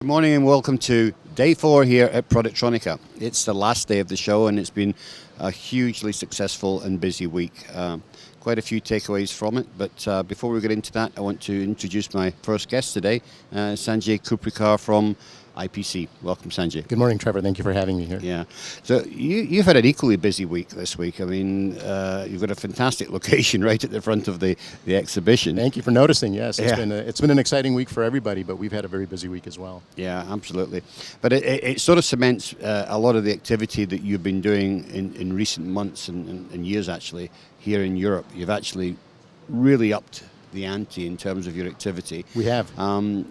Good morning and welcome to day 4 here at Productronica. It's the last day of the show and it's been a hugely successful and busy week. Quite a few takeaways from it, but before we get into that, I want to introduce my first guest today, Sanjay Huprikar from IPC. Welcome, Sanjay. Good morning, Trevor. Thank you for having me here. Yeah. So you've had an equally busy week this week. I mean, you've got a fantastic location right at the front of the exhibition. Thank you for noticing. Yes, Yeah. it's been an exciting week for everybody, but we've had a very busy week as well. Yeah, absolutely. But it sort of cements a lot of the activity that you've been doing in recent months and years, actually, here in Europe. You've actually really upped the ante in terms of your activity. We have.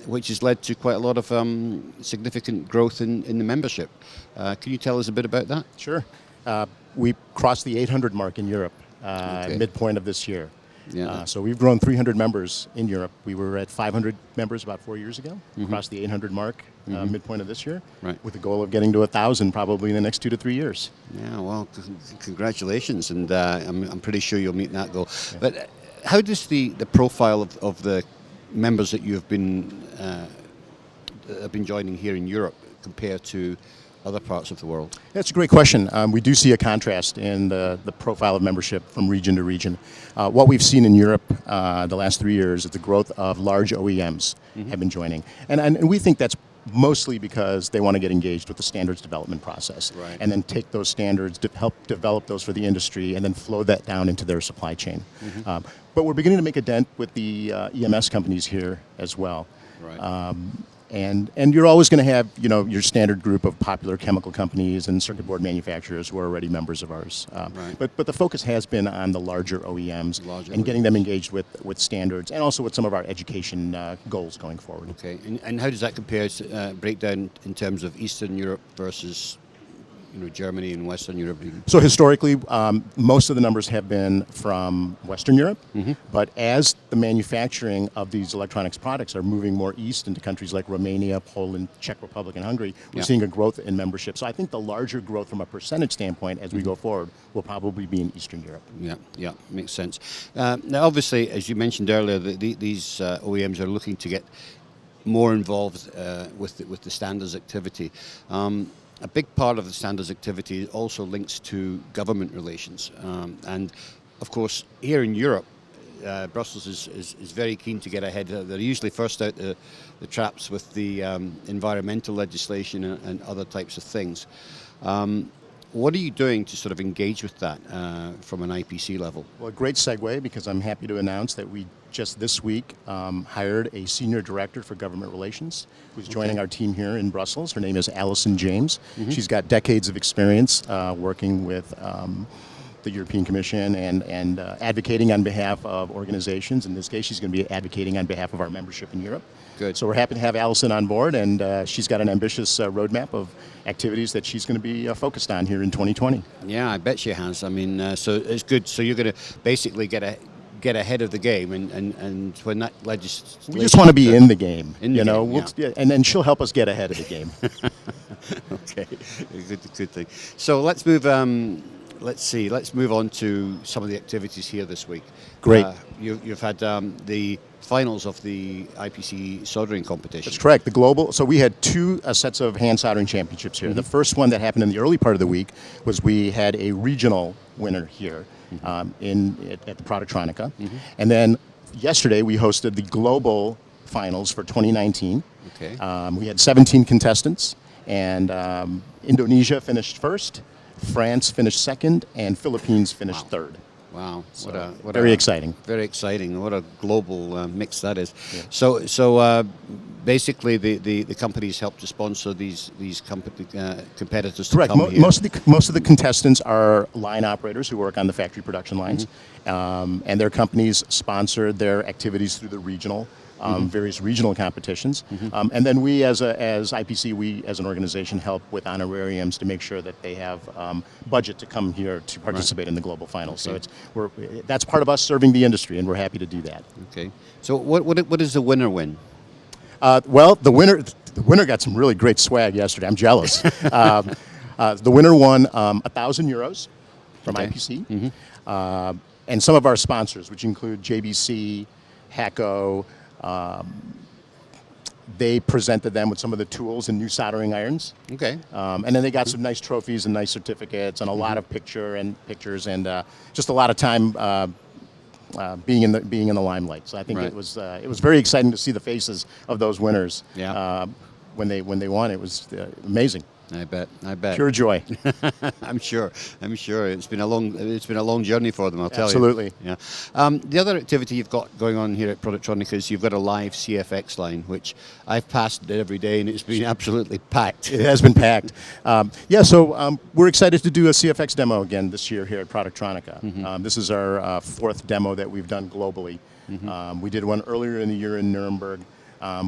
Which has led to quite a lot of significant growth in the membership. Can you tell us a bit about that? Sure. We crossed the 800 mark in Europe Okay. midpoint of this year. Yeah. So we've grown 300 members in Europe. We were at 500 members about 4 years ago. Crossed the 800 mark midpoint of this year, Right. with the goal of getting to 1,000 probably in the next 2 to 3 years. Yeah, well, congratulations, and I'm pretty sure you'll meet that goal. Yeah. But how does the profile of the members that you've been joining here in Europe compare to other parts of the world? That's a great question. We do see a contrast in the profile of membership from region to region. What we've seen in Europe the last 3 years is the growth of large OEMs have been joining. And we think that's mostly because they want to get engaged with the standards development process, Right. and then take those standards, help develop those for the industry, and then flow that down into their supply chain. But we're beginning to make a dent with the EMS companies here as well. Right. And you're always going to have, your standard group of popular chemical companies and circuit board manufacturers who are already members of ours. Right. But the focus has been on the larger OEMs Larger and getting them engaged with standards, and also with some of our education goals going forward. Okay, and how does that compare to break down in terms of Eastern Europe versus Germany and Western Europe? So historically, most of the numbers have been from Western Europe, but as the manufacturing of these electronics products are moving more east into countries like Romania, Poland, Czech Republic, and Hungary, we're Yeah. seeing a growth in membership. So I think the larger growth from a percentage standpoint as we go forward will probably be in Eastern Europe. Yeah, makes sense. Now, obviously, as you mentioned earlier, these OEMs are looking to get more involved with the standards activity. A big part of the standards activity also links to government relations. And of course, here in Europe, Brussels is very keen to get ahead. They're usually first out the traps with the environmental legislation and other types of things. What are you doing to sort of engage with that from an IPC level? Well, a great segue, because I'm happy to announce that we just this week hired a senior director for government relations who's joining our team here in Brussels. Her name is Allison James. She's got decades of experience working with the European Commission and advocating on behalf of organizations. In this case, she's going to be advocating on behalf of our membership in Europe. Good. So we're happy to have Allison on board, and she's got an ambitious roadmap of activities that she's going to be focused on here in 2020. Yeah, I bet she has. I mean, so it's good. So you're going to basically get ahead of the game, and when that legislation... We just want to be in the game, In the game, yeah, and then she'll help us get ahead of the game. Okay, good thing. So let's move. Let's move on to some of the activities here this week. Great. You've had the finals of the IPC soldering competition. That's correct. The global. So we had two sets of hand soldering championships here. The first one that happened in the early part of the week was we had a regional winner here at the Productronica, and then yesterday we hosted the global finals for 2019. Okay. We had 17 contestants, and Indonesia finished first, France finished second, and Philippines finished third. Wow, So, what very exciting. Very exciting. What a global mix that is. Yeah. So basically, the companies help to sponsor these competitors to Correct. come here. Most of the contestants are line operators who work on the factory production lines, and their companies sponsor their activities through the regional. Various regional competitions, and then we, as IPC, we as an organization help with honorariums to make sure that they have budget to come here to participate in the global finals. Okay. So that's part of us serving the industry, and we're happy to do that. Okay. So what does the winner win? Well, the winner got some really great swag yesterday. I'm jealous. The winner won €1,000 from Okay. IPC, and some of our sponsors, which include JBC, HACO, they presented them with some of the tools and new soldering irons. Okay. And then they got some nice trophies and nice certificates and a lot of pictures and just a lot of time being in the limelight. So I think it was very exciting to see the faces of those winners. Yeah. When they won, it was amazing. I bet. Pure joy. I'm sure. It's been a long journey for them. I'll tell Absolutely. you. Yeah. The other activity you've got going on here at Productronica is you've got a live CFX line, which I've passed it every day, and it's been absolutely packed. It has been packed. So we're excited to do a CFX demo again this year here at Productronica. This is our fourth demo that we've done globally. We did one earlier in the year in Nuremberg.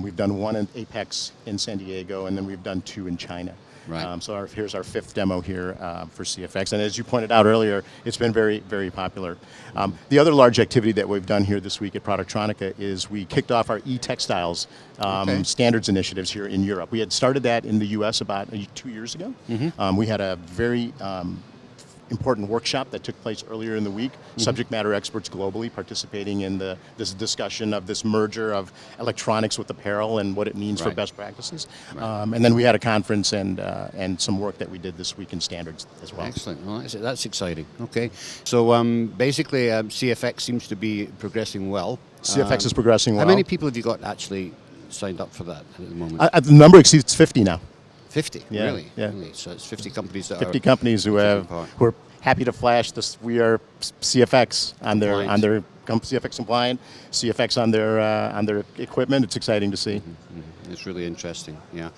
We've done one in Apex in San Diego, and then we've done two in China. Right. So here's our fifth demo here for CFX. And as you pointed out earlier, it's been very, very popular. The other large activity that we've done here this week at Productronica is we kicked off our e-textiles standards initiatives here in Europe. We had started that in the U.S. about 2 years ago. We had a very important workshop that took place earlier in the week. Subject matter experts globally participating in this discussion of this merger of electronics with apparel and what it means for best practices. And then we had a conference and some work that we did this week in standards as well. Excellent. Well, that's exciting. Okay. So basically, CFX seems to be progressing well. CFX is progressing well. How many people have you got actually signed up for that at the moment? The number exceeds 50 now. 50, Yeah, really? yeah. Really? So it's 50 companies that 50 are companies who are happy to flash this. We are CFX on their CFX compliant, CFX on their equipment. It's exciting to see. It's really interesting. Yeah.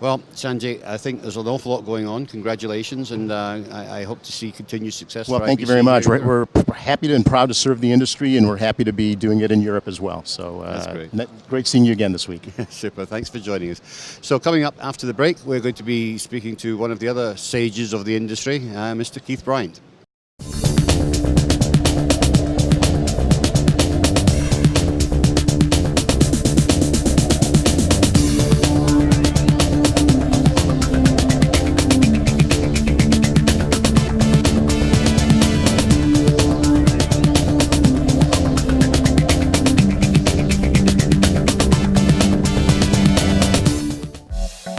Well, Sanjay, I think there's an awful lot going on. Congratulations, and I hope to see continued success. Well, for thank you IPC very much. here. We're happy and proud to serve the industry, and we're happy to be doing it in Europe as well. So That's great. Great seeing you again this week. Super. Thanks for joining us. So coming up after the break, we're going to be speaking to one of the other sages of the industry, Mr. Keith Bryant.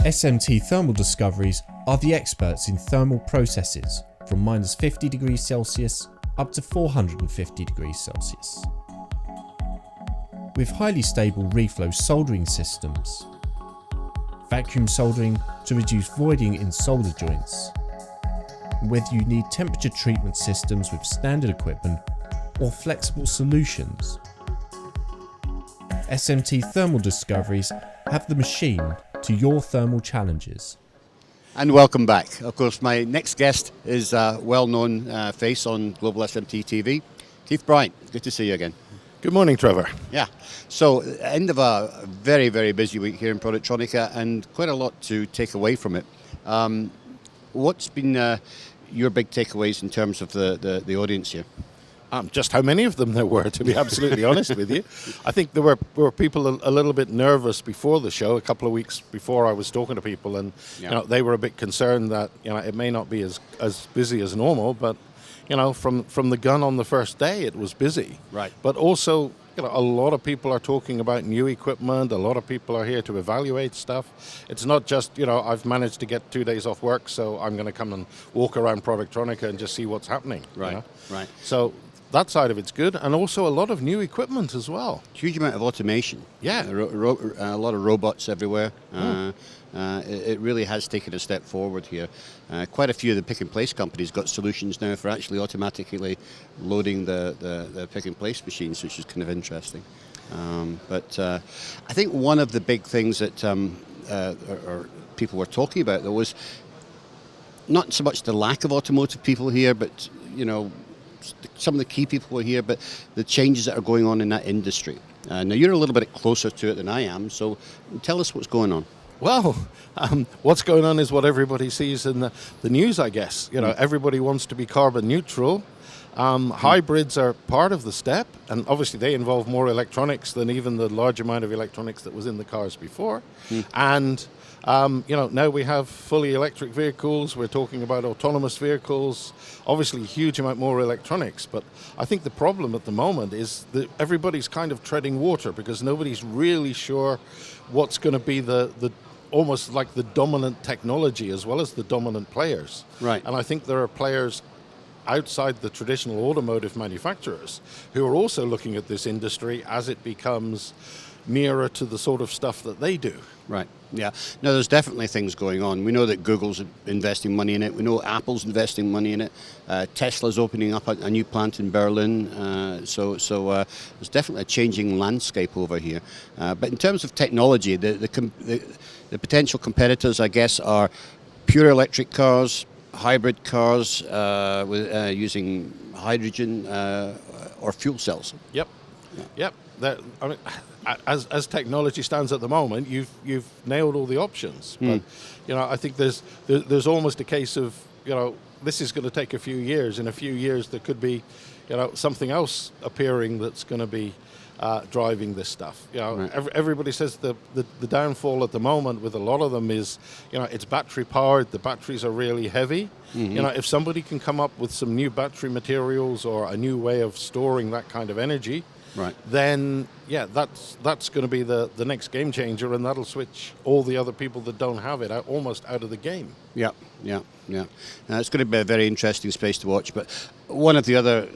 SMT Thermal Discoveries are the experts in thermal processes from minus 50 degrees Celsius up to 450 degrees Celsius. With highly stable reflow soldering systems, vacuum soldering to reduce voiding in solder joints, and whether you need temperature treatment systems with standard equipment or flexible solutions, SMT Thermal Discoveries have the machine to your thermal challenges. And welcome back. Of course, my next guest is a well-known face on Global SMT TV, Keith Bryant. Good to see you again. Good morning, Trevor. Yeah. So, end of a very, very busy week here in Productronica, and quite a lot to take away from it. What's been your big takeaways in terms of the audience here? Just how many of them there were, to be absolutely honest with you. I think there were people a little bit nervous before the show. A couple of weeks before, I was talking to people, and they were a bit concerned that it may not be as busy as normal. But from the gun on the first day, it was busy. Right. But also, a lot of people are talking about new equipment. A lot of people are here to evaluate stuff. It's not just I've managed to get 2 days off work, so I'm going to come and walk around Productronica and just see what's happening. Right. Right. So that side of it's good, and also a lot of new equipment as well. Huge amount of automation. Yeah. A lot of robots everywhere. It really has taken a step forward here. Quite a few of the pick-and-place companies got solutions now for actually automatically loading the pick-and-place machines, which is kind of interesting. But I think one of the big things that or people were talking about, though, was not so much the lack of automotive people here, but some of the key people were here, but the changes that are going on in that industry. Now, you're a little bit closer to it than I am, so tell us what's going on. Well, what's going on is what everybody sees in the news, I guess. Everybody wants to be carbon neutral. Hybrids are part of the step, and obviously they involve more electronics than even the large amount of electronics that was in the cars before. And Now we have fully electric vehicles. We're talking about autonomous vehicles. Obviously, a huge amount more electronics. But I think the problem at the moment is that everybody's kind of treading water because nobody's really sure what's going to be the almost like the dominant technology as well as the dominant players. Right. And I think there are players outside the traditional automotive manufacturers who are also looking at this industry as it becomes nearer to the sort of stuff that they do. Right. Yeah. No, there's definitely things going on. We know that Google's investing money in it. We know Apple's investing money in it. Tesla's opening up a new plant in Berlin. So there's definitely a changing landscape over here. But in terms of technology, the potential competitors, I guess, are pure electric cars, hybrid cars using hydrogen or fuel cells. Yep. I mean, as technology stands at the moment, you've nailed all the options. But I think there's almost a case of this is going to take a few years. In a few years, there could be something else appearing that's going to be driving this stuff. Right. Everybody says the downfall at the moment with a lot of them is it's battery powered. The batteries are really heavy. Mm-hmm. If somebody can come up with some new battery materials or a new way of storing that kind of energy, right, then that's going to be the next game changer, and that'll switch all the other people that don't have it almost out of the game. Yeah. It's going to be a very interesting space to watch. But one of the other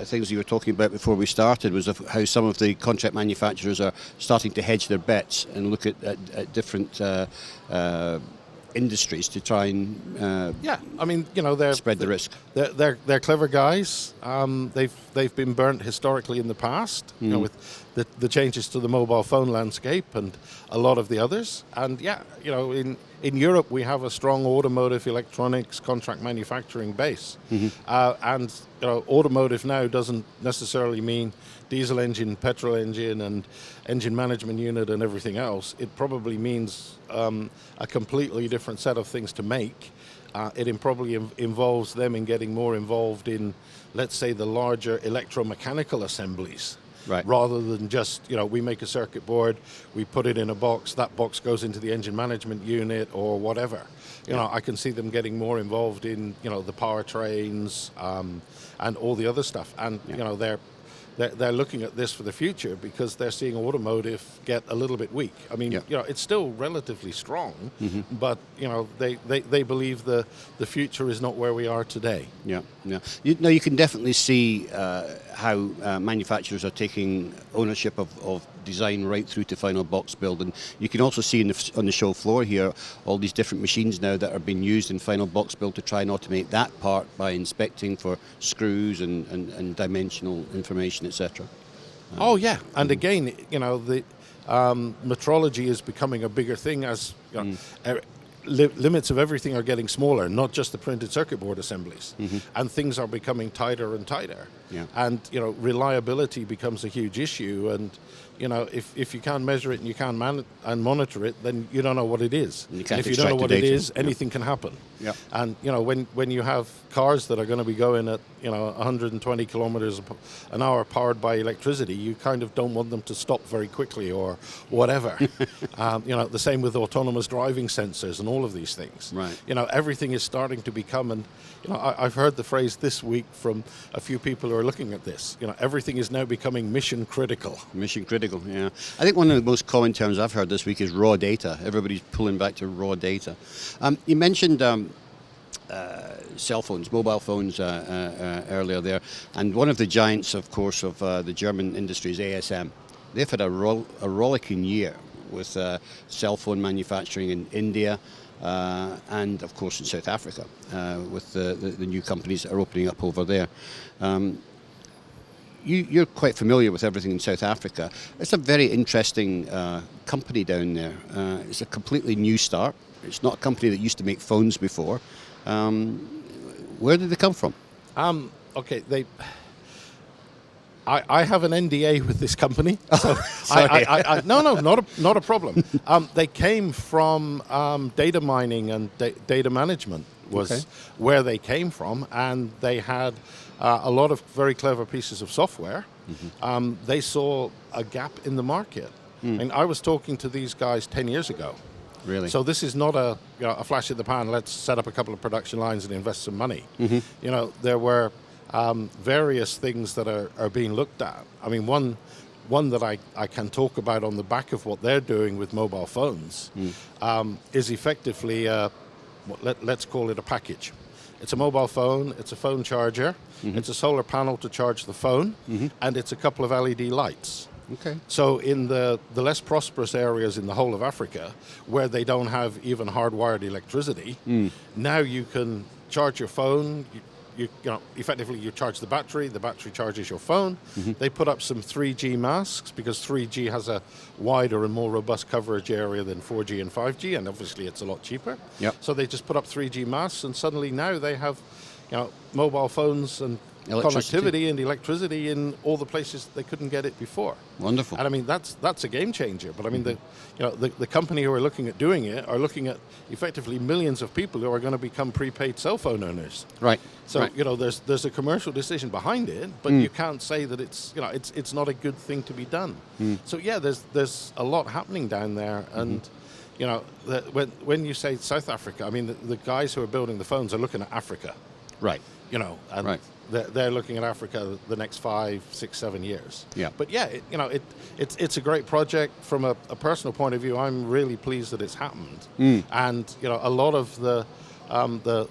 things you were talking about before we started was how some of the contract manufacturers are starting to hedge their bets and look at different industries to try and they're spread the risk. They're clever guys. They've been burnt historically in the past, with the changes to the mobile phone landscape and a lot of the others. And in Europe we have a strong automotive electronics contract manufacturing base, and automotive now doesn't necessarily mean diesel engine, petrol engine, and engine management unit and everything else. It probably means a completely different set of things to make. It probably involves them in getting more involved in, let's say, the larger electromechanical assemblies. Right. Rather than just, we make a circuit board, we put it in a box, that box goes into the engine management unit or whatever. I can see them getting more involved in, the powertrains and all the other stuff. And, they're looking at this for the future because they're seeing automotive get a little bit weak. I mean, it's still relatively strong, but they believe the future is not where we are today. Yeah. You can definitely see how manufacturers are taking ownership of design right through to final box build, and you can also see on the show floor here all these different machines now that are being used in final box build to try and automate that part by inspecting for screws and dimensional information, etc. And again, the metrology is becoming a bigger thing as limits of everything are getting smaller, not just the printed circuit board assemblies, and things are becoming tighter and tighter. And reliability becomes a huge issue, and if you can't measure it and you can't monitor it, then you don't know what it is. And if you don't know what it is, anything can happen. And when you have cars that are going to be going at 120 kilometers an hour powered by electricity, you kind of don't want them to stop very quickly or whatever. The same with autonomous driving sensors and all of these things. Right. Everything is starting to become, and I've heard the phrase this week from a few people who are looking at this. Everything is now becoming mission critical. Mission critical. Yeah. I think one of the most common terms I've heard this week is raw data. Everybody's pulling back to raw data. You mentioned cell phones, mobile phones earlier there, and one of the giants, of course, of the German industry is ASM. They've had a rollicking year with cell phone manufacturing in India and, of course, in South Africa with the new companies that are opening up over there. You're quite familiar with everything in South Africa. It's a very interesting company down there. It's a completely new start. It's not a company that used to make phones before. Where did they come from? I have an NDA with this company, so not a problem. They came from data mining and data management was where they came from, and they had a lot of very clever pieces of software. They saw a gap in the market. And I was talking to these guys 10 years ago, Really? So this is not a flash in the pan. Let's set up a couple of production lines and invest some money. There were various things that are being looked at. I mean, one that I can talk about on the back of what they're doing with mobile phones is effectively, let's call it a package. It's a mobile phone, it's a phone charger, it's a solar panel to charge the phone, and it's a couple of LED lights. Okay. So in the less prosperous areas in the whole of Africa, where they don't have even hardwired electricity, now you can charge your phone. Effectively you charge the battery charges your phone. They put up some 3G masks because 3G has a wider and more robust coverage area than 4G and 5G, and obviously it's a lot cheaper. Yep. So they just put up 3G masks, and suddenly now they have mobile phones and connectivity and electricity in all the places they couldn't get it before. Wonderful. And I mean that's a game changer. But I mean the company who are looking at doing it are looking at effectively millions of people who are going to become prepaid cell phone owners. Right. So right. there's a commercial decision behind it, but you can't say that it's not a good thing to be done. So yeah, there's a lot happening down there, and when you say South Africa, I mean the guys who are building the phones are looking at Africa. Right. And right. They're looking at Africa the next 5, 6, 7 years. Yeah. But yeah, it's a great project from a personal point of view. I'm really pleased that it's happened. And a lot of the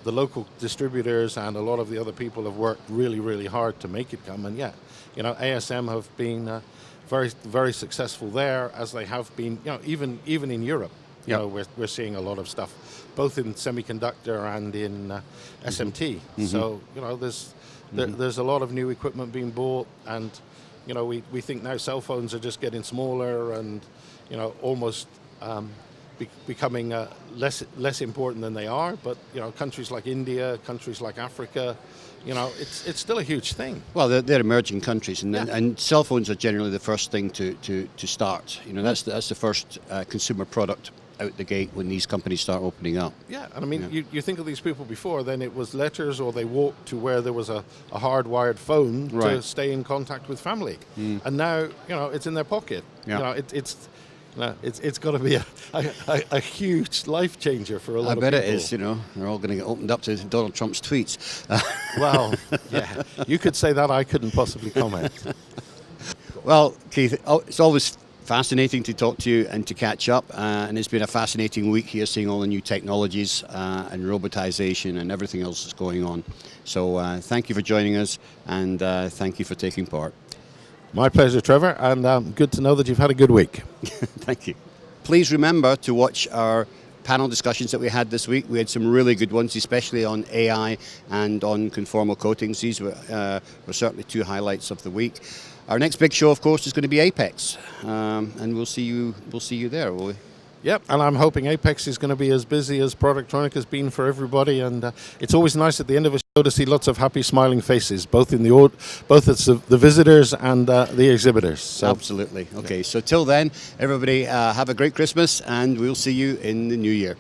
local distributors and a lot of the other people have worked really, really hard to make it come. And yeah, ASM have been very, very successful there, as they have been. Even in Europe. We're seeing a lot of stuff, both in semiconductor and in SMT. So there's a lot of new equipment being bought, and we think now cell phones are just getting smaller and almost becoming less important than they are. But countries like India, countries like Africa, it's still a huge thing. Well, they're emerging countries, and cell phones are generally the first thing to start. That's the first consumer product out the gate when these companies start opening up. Yeah, and I mean, you think of these people before, then it was letters, or they walked to where there was a hardwired phone to stay in contact with family. And now, it's in their pocket. It's got to be a huge life changer for a lot of people. I bet it is. They're all going to get opened up to Donald Trump's tweets. Well, yeah, you could say that. I couldn't possibly comment. Well, Keith, it's always fascinating to talk to you and to catch up, and it's been a fascinating week here, seeing all the new technologies and robotization and everything else that's going on. So thank you for joining us, and thank you for taking part. My pleasure, Trevor, and good to know that you've had a good week. Thank you. Please remember to watch our panel discussions that we had this week. We had some really good ones, especially on AI and on conformal coatings. These were certainly two highlights of the week. Our next big show, of course, is going to be Apex, and we'll see you there, will we? Yep, and I'm hoping Apex is going to be as busy as Productronica has been for everybody, and it's always nice at the end of a show to see lots of happy, smiling faces, both as the visitors and the exhibitors. So. Absolutely. Okay, so till then, everybody have a great Christmas, and we'll see you in the new year.